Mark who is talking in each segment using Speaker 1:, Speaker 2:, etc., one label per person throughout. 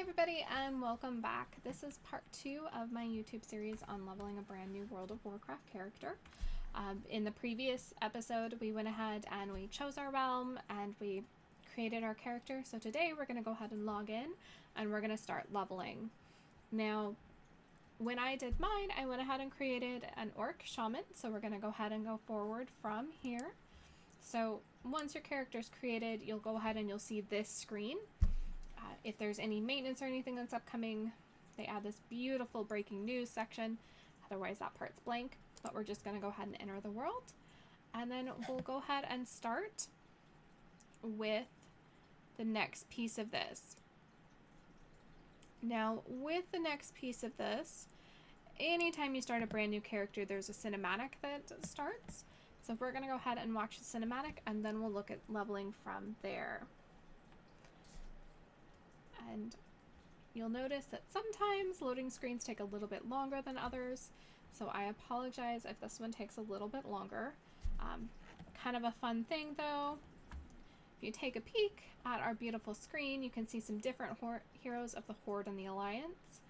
Speaker 1: everybody, and welcome back. This is part 2 of my YouTube series on leveling a brand new World of Warcraft character. In the previous episode, we went ahead and we chose our realm and we created our character. So today we're going to go ahead and log in and we're going to start leveling. Now, when I did mine, I went ahead and created an orc shaman. So we're going to go ahead and go forward from here. So once your character is created, you'll go ahead and you'll see this screen. If there's any maintenance or anything that's upcoming, they add this beautiful breaking news section. Otherwise, that part's blank. But we're just going to go ahead and enter the world. And then we'll go ahead and start with the next piece of this. Now, with the next piece of this, anytime you start a brand new character, there's a cinematic that starts. So we're going to go ahead and watch the cinematic, and then we'll look at leveling from there. And you'll notice that sometimes loading screens take a little bit longer than others, so I apologize if this one takes a little bit longer. Kind of a fun thing though, if you take a peek at our beautiful screen, you can see some different heroes of the Horde and the Alliance.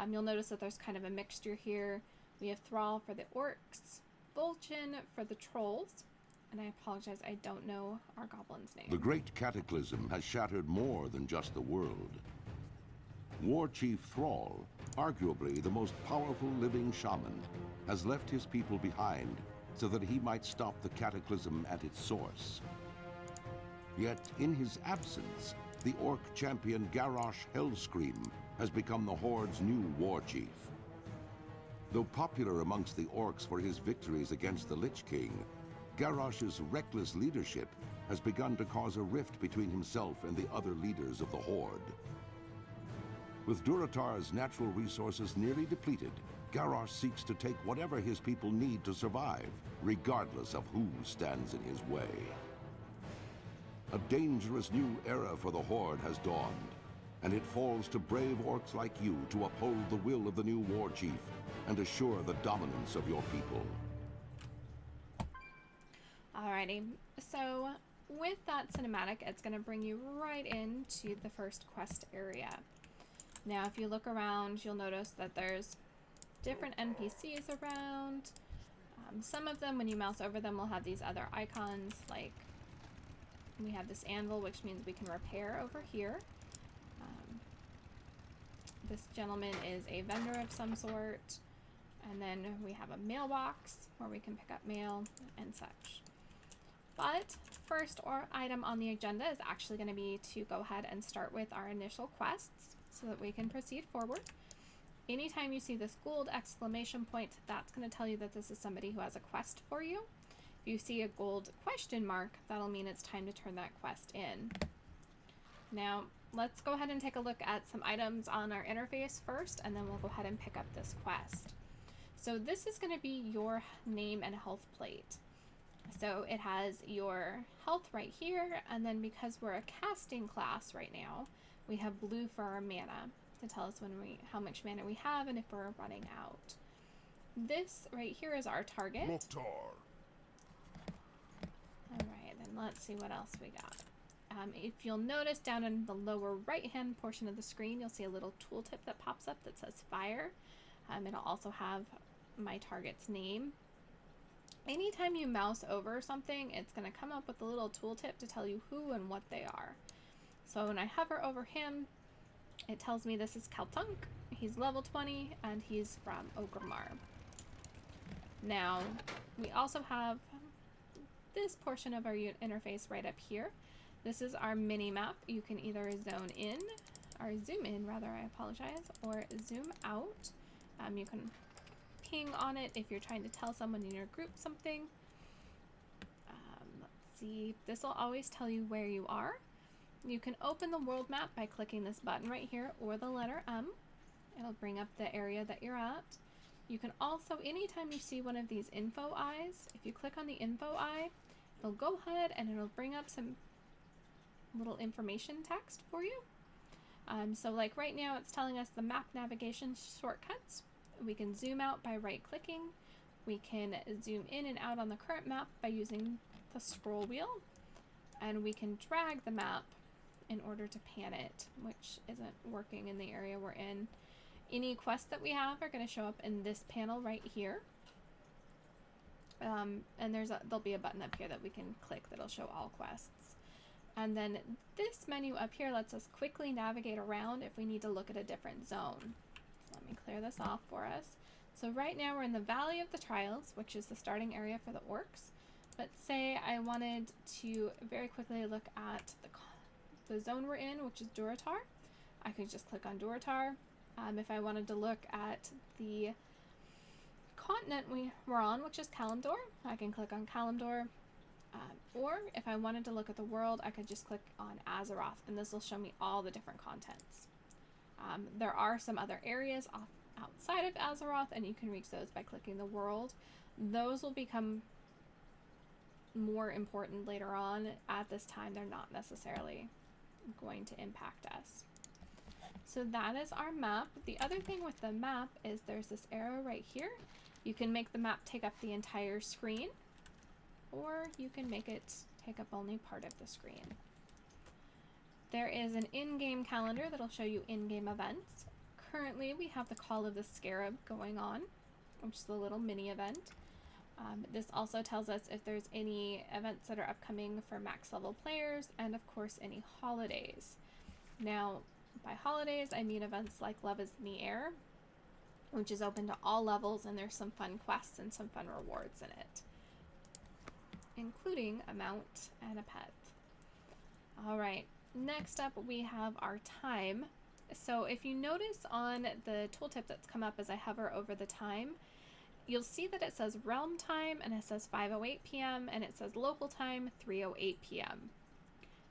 Speaker 1: You'll notice that there's kind of a mixture here. We have Thrall for the orcs, Vol'jin for the trolls, and I apologize, I don't know our goblin's name.
Speaker 2: The great cataclysm has shattered more than just the world. War Chief Thrall, arguably the most powerful living shaman, has left his people behind so that he might stop the cataclysm at its source. Yet, in his absence, the orc champion Garrosh Hellscream has become the Horde's new war chief. Though popular amongst the orcs for his victories against the Lich King, Garrosh's reckless leadership has begun to cause a rift between himself and the other leaders of the Horde. With Durotar's natural resources nearly depleted, Garrosh seeks to take whatever his people need to survive, regardless of who stands in his way. A dangerous new era for the Horde has dawned, and it falls to brave orcs like you to uphold the will of the new war chief and assure the dominance of your people.
Speaker 1: Alrighty, so with that cinematic, it's going to bring you right into the first quest area. Now, if you look around, you'll notice that there's different NPCs around. Some of them, when you mouse over them, will have these other icons, like we have this anvil, which means we can repair over here. This gentleman is a vendor of some sort. And then we have a mailbox where we can pick up mail and such. But first item on the agenda is actually going to be to go ahead and start with our initial quests so that we can proceed forward. Anytime you see this gold exclamation point, that's going to tell you that this is somebody who has a quest for you. If you see a gold question mark, that'll mean it's time to turn that quest in. Now, let's go ahead and take a look at some items on our interface first, and then we'll go ahead and pick up this quest. So this is going to be your name and health plate. So it has your health right here, and then because we're a casting class right now, we have blue for our mana to tell us how much mana we have and if we're running out. This right here is our target. Alright, then let's see what else we got. If you'll notice down in the lower right hand portion of the screen, you'll see a little tooltip that pops up that says fire. It'll also have my target's name. Anytime you mouse over something, it's going to come up with a little tooltip to tell you who and what they are. So when I hover over him, it tells me this is Kaltunk. He's level 20 and he's from Orgrimmar. Now, we also have this portion of our interface right up here. This is our mini map. You can either zone in, or zoom in rather, I apologize, or zoom out. You can ping on it if you're trying to tell someone in your group something. Let's see, this will always tell you where you are. You can open the world map by clicking this button right here or the letter M. It'll bring up the area that you're at. You can also, anytime you see one of these info eyes, if you click on the info eye, it'll go ahead and it'll bring up some little information text for you. So like right now it's telling us the map navigation shortcuts. We can zoom out by right clicking. We can zoom in and out on the current map by using the scroll wheel. And we can drag the map in order to pan it, which isn't working in the area we're in. Any quests that we have are going to show up in this panel right here. And there'll be a button up here that we can click that'll show all quests. And then this menu up here lets us quickly navigate around if we need to look at a different zone. So let me clear this off for us. So right now we're in the Valley of the Trials, which is the starting area for the orcs. But say I wanted to very quickly look at the zone we're in, which is Durotar. I could just click on Durotar. If I wanted to look at the continent we're on, which is Kalimdor, I can click on Kalimdor. Or if I wanted to look at the world, I could just click on Azeroth, and this will show me all the different contents. There are some other areas outside of Azeroth, and you can reach those by clicking the world. Those will become more important later on. At this time, they're not necessarily going to impact us. So that is our map. The other thing with the map is there's this arrow right here. You can make the map take up the entire screen, or you can make it take up only part of the screen. There is an in-game calendar that'll show you in-game events. Currently, we have the Call of the Scarab going on, which is the little mini event. This also tells us if there's any events that are upcoming for max level players, and of course any holidays. Now, by holidays, I mean events like Love is in the Air, which is open to all levels, and there's some fun quests and some fun rewards in it, including a mount and a pet. Alright, next up we have our time. So if you notice on the tooltip that's come up as I hover over the time, you'll see that it says realm time, and it says 5:08 p.m. and it says local time 3:08 p.m.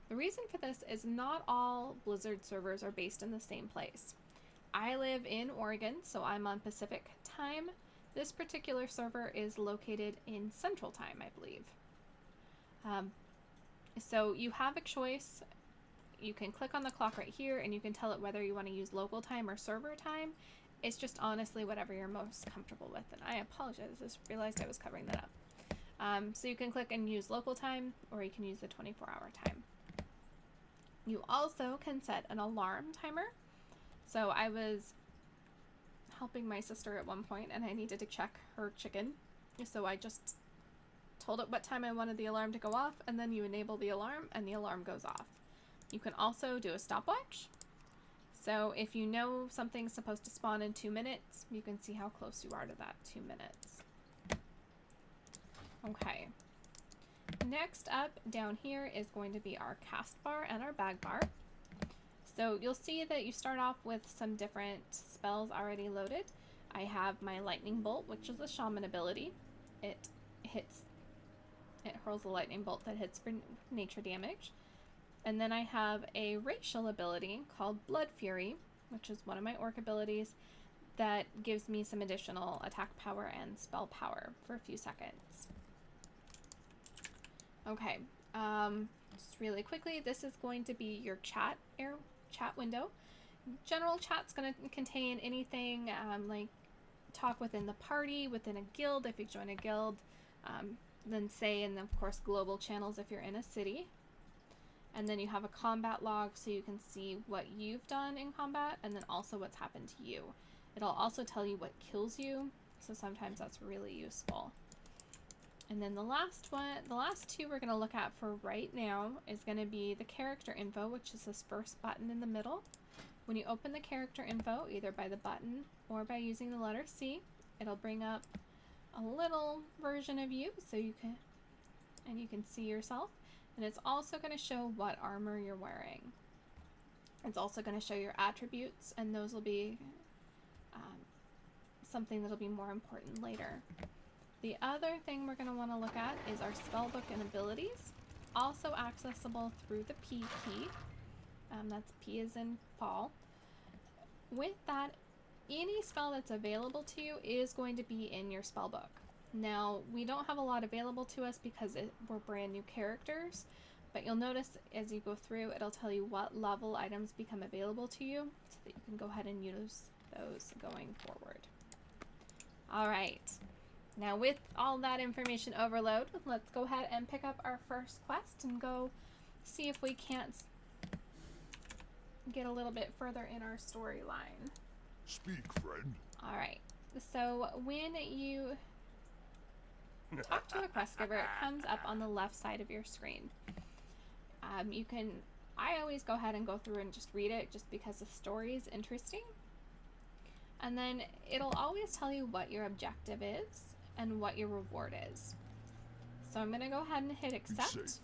Speaker 1: The reason for this is not all Blizzard servers are based in the same place. I live in Oregon, so I'm on Pacific time. This particular server is located in Central time, I believe. So you have a choice. You can click on the clock right here, and you can tell it whether you want to use local time or server time. It's just honestly whatever you're most comfortable with. And I apologize, I just realized I was covering that up. So you can click and use local time, or you can use the 24-hour time. You also can set an alarm timer. So I was helping my sister at one point, and I needed to check her chicken. So I just told it what time I wanted the alarm to go off, and then you enable the alarm, and the alarm goes off. You can also do a stopwatch. So if you know something's supposed to spawn in 2 minutes, you can see how close you are to that 2 minutes. Okay. Next up down here is going to be our cast bar and our bag bar. So you'll see that you start off with some different spells already loaded. I have my lightning bolt, which is a shaman ability. It hurls a lightning bolt that hits for nature damage. And then I have a racial ability called Blood Fury, which is one of my orc abilities that gives me some additional attack power and spell power for a few seconds. Okay, just really quickly, this is going to be your chat window. General chat's going to contain anything like talk within the party, within a guild if you join a guild, then say, and of course global channels if you're in a city. And then you have a combat log so you can see what you've done in combat, and then also what's happened to you. It'll also tell you what kills you, so sometimes that's really useful. And then the last two we're going to look at for right now is going to be the character info, which is this first button in the middle. When you open the character info, either by the button or by using the letter C, it'll bring up a little version of you so you can see yourself. And it's also going to show what armor you're wearing. It's also going to show your attributes, and those will be something that'll be more important later. The other thing we're going to want to look at is our spellbook and abilities, also accessible through the P key. That's P as in Paul. With that, any spell that's available to you is going to be in your spellbook. Now, we don't have a lot available to us because we're brand new characters, but you'll notice as you go through, it'll tell you what level items become available to you so that you can go ahead and use those going forward. Alright, now with all that information overload, let's go ahead and pick up our first quest and go see if we can't get a little bit further in our storyline.
Speaker 3: Speak, friend.
Speaker 1: Alright, so when you talk to a quest giver, it comes up on the left side of your screen. I always go ahead and go through and just read it just because the story is interesting. And then it'll always tell you what your objective is and what your reward is. So I'm going to go ahead and hit accept.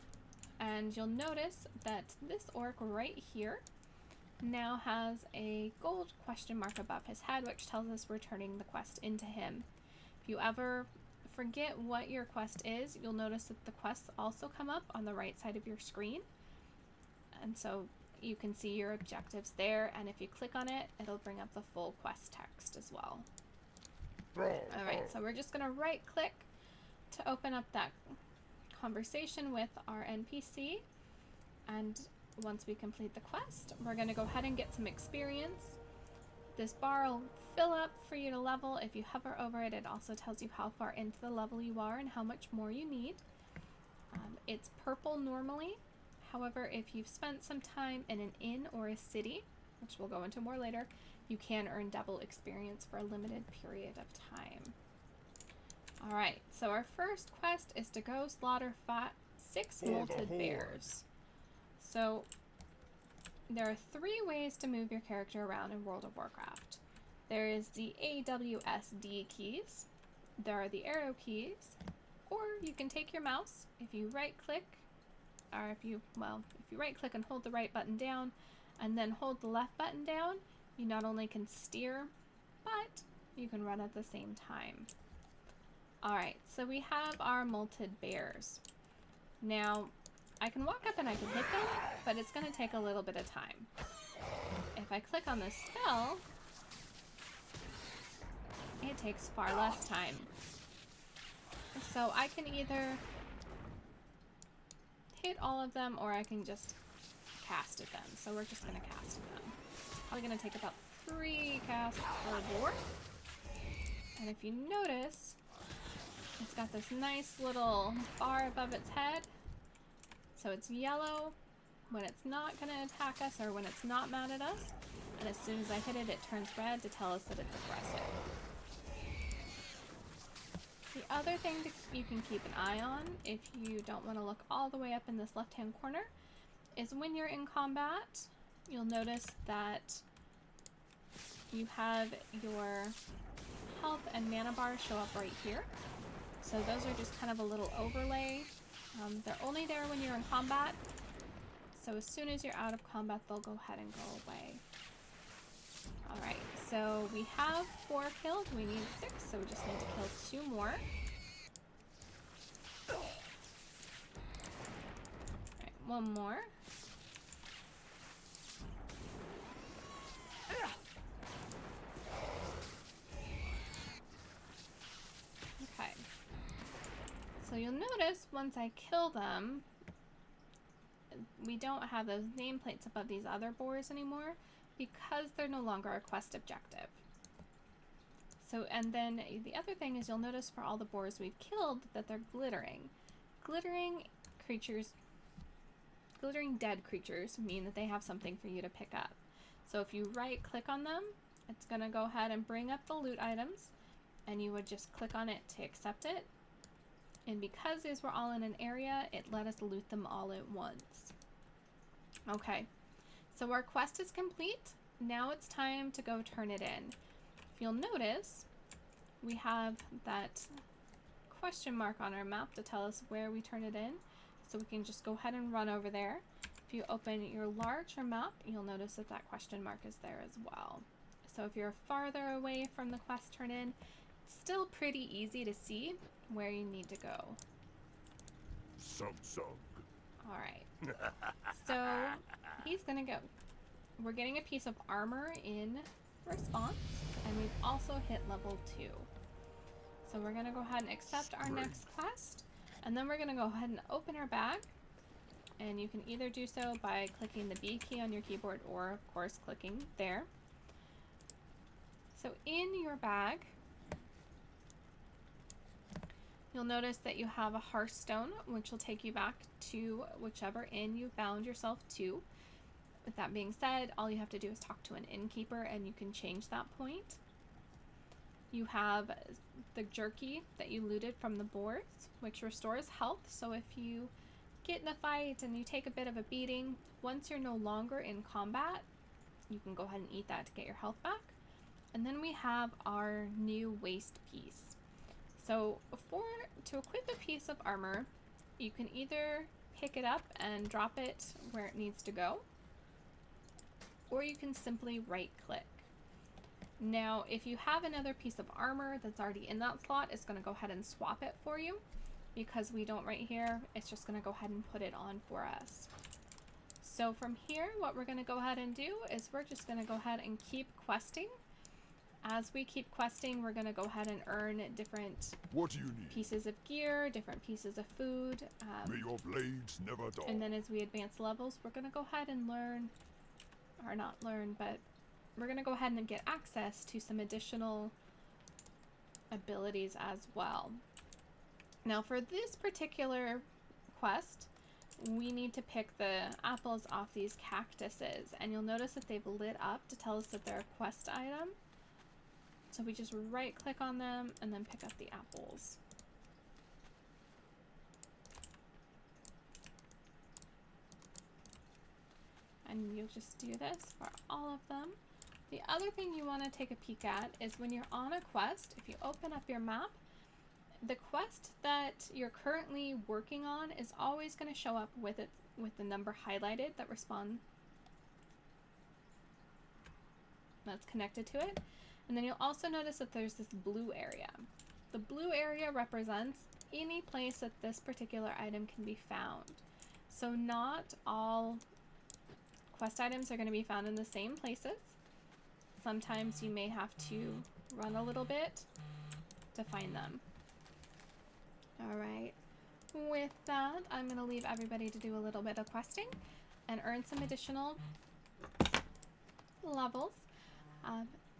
Speaker 1: And you'll notice that this orc right here now has a gold question mark above his head, which tells us we're turning the quest into him. If you ever forget what your quest is, you'll notice that the quests also come up on the right side of your screen. And so you can see your objectives there, and if you click on it, it'll bring up the full quest text as well. Alright, so we're just going to right click to open up that conversation with our NPC, and once we complete the quest, we're going to go ahead and get some experience. This bar will fill up for you to level. If you hover over it, it also tells you how far into the level you are and how much more you need. It's purple normally. However, if you've spent some time in an inn or a city, which we'll go into more later, you can earn double experience for a limited period of time. Alright, so our first quest is to go slaughter 6 molted bears. So there are 3 ways to move your character around in World of Warcraft. There is the AWSD keys, there are the arrow keys, or you can take your mouse, if you right click, or if you right click and hold the right button down and then hold the left button down, you not only can steer, but you can run at the same time. Alright, so we have our molted bears. Now, I can walk up and I can hit them, but it's going to take a little bit of time. If I click on this spell, it takes far less time. So I can either hit all of them, or I can just cast at them. So we're just going to cast at them. It's probably going to take about 3 casts per board. And if you notice, it's got this nice little bar above its head. So it's yellow when it's not going to attack us or when it's not mad at us. And as soon as I hit it, it turns red to tell us that it's aggressive. The other thing that you can keep an eye on, if you don't want to look all the way up in this left-hand corner, is when you're in combat, you'll notice that you have your health and mana bars show up right here. So those are just kind of a little overlay. They're only there when you're in combat. So as soon as you're out of combat, they'll go ahead and go away. Alright, so we have 4 killed. We need 6, so we just need to kill 2 more. Alright, 1 more. Okay. So you'll notice once I kill them, we don't have those nameplates above these other boars anymore because they're no longer a quest objective. So, and then the other thing is you'll notice for all the boars we've killed that they're glittering. Glittering dead creatures mean that they have something for you to pick up. So if you right click on them, it's going to go ahead and bring up the loot items, and you would just click on it to accept it. And because these were all in an area, it let us loot them all at once. Okay, so our quest is complete. Now it's time to go turn it in. If you'll notice, we have that question mark on our map to tell us where we turn it in. So we can just go ahead and run over there. If you open your larger map, you'll notice that that question mark is there as well. So if you're farther away from the quest turn in, it's still pretty easy to see where you need to go. Alright. So he's gonna go. We're getting a piece of armor in response, and we've also hit level 2. So we're gonna go ahead and accept our next quest, and then we're gonna go ahead and open our bag. And you can either do so by clicking the B key on your keyboard or, of course, clicking there. So in your bag, you'll notice that you have a Hearthstone, which will take you back to whichever inn you found yourself to. With that being said, all you have to do is talk to an innkeeper and you can change that point. You have the jerky that you looted from the boars, which restores health. So if you get in a fight and you take a bit of a beating, once you're no longer in combat, you can go ahead and eat that to get your health back. And then we have our new waist piece. So to equip a piece of armor, you can either pick it up and drop it where it needs to go, or you can simply right click. Now, if you have another piece of armor that's already in that slot, it's going to go ahead and swap it for you. Because we don't right here, it's just going to go ahead and put it on for us. So from here, what we're going to go ahead and do is we're just going to go ahead and keep questing. As we keep questing, we're going to go ahead and earn different pieces of gear, different pieces of food.
Speaker 3: May your blades never dull.
Speaker 1: And then as we advance levels, we're going to go ahead and learn, or not learn, but we're going to go ahead and get access to some additional abilities as well. Now for this particular quest, we need to pick the apples off these cactuses, and you'll notice that they've lit up to tell us that they're a quest item. So we just right click on them and then pick up the apples. And you'll just do this for all of them. The other thing you want to take a peek at is when you're on a quest, if you open up your map, the quest that you're currently working on is always going to show up with the number highlighted that's connected to it. And then you'll also notice that there's this blue area. The blue area represents any place that this particular item can be found. So not all quest items are going to be found in the same places. Sometimes you may have to run a little bit to find them. Alright, with that, I'm going to leave everybody to do a little bit of questing and earn some additional levels.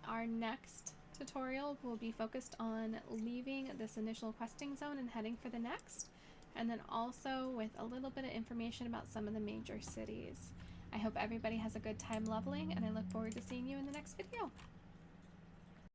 Speaker 1: Our next tutorial will be focused on leaving this initial questing zone and heading for the next, and then also with a little bit of information about some of the major cities. I hope everybody has a good time leveling, and I look forward to seeing you in the next video.